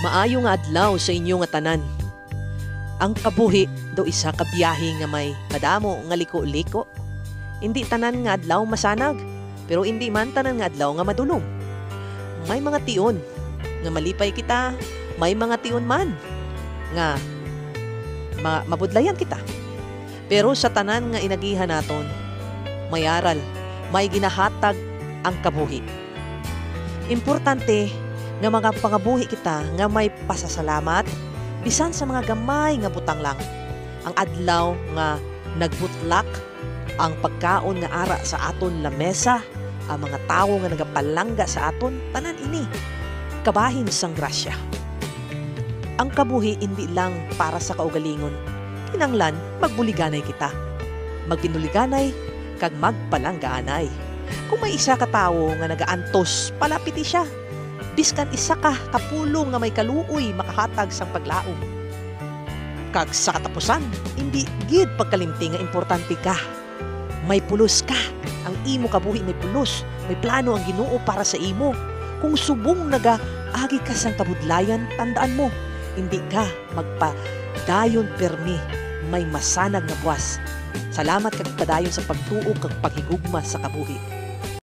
Maayo nga adlaw sa inyo nga tanan. Ang kabuhi do isa ka biyahe nga may madamo nga liko-liko. Hindi tanan nga adlaw masanag, pero hindi man tanan nga adlaw nga madulom. May mga tion nga malipay kita, may mga tion man nga mabudlayan kita. Pero sa tanan nga inagihan naton, may aral, may ginahatag ang kabuhi. Importante nga mga pangabuhi kita nga may pasasalamat bisan sa mga gamay nga butang lang. Ang adlaw nga nagbutlak ang pagkaon nga ara sa aton lamesa, ang mga tawo nga nagapalangga sa aton, tanan ini kabahin sang grasya. Ang kabuhi hindi lang para sa kaugalingon. Kinanglan magbuliganay kita. Magpinuliganay kag magpalanggaanay. Kung may isa ka tawo nga nagaantos, palapiti siya. Biskan isa ka kapulong nga may kaluoy makahatag sang paglaom. Kag sa katapusan, hindi gid pagkalimti nga importante ka. May pulos ka. Ang imo kabuhi may pulos. May plano ang Ginoo para sa imo. Kung subong nagaagi ka sang kabudlayan, tandaan mo, hindi ka magpadayon permi. May masanag nga buwas. Salamat kag padayon sa pagtuo kag paghigugma sa kabuhi.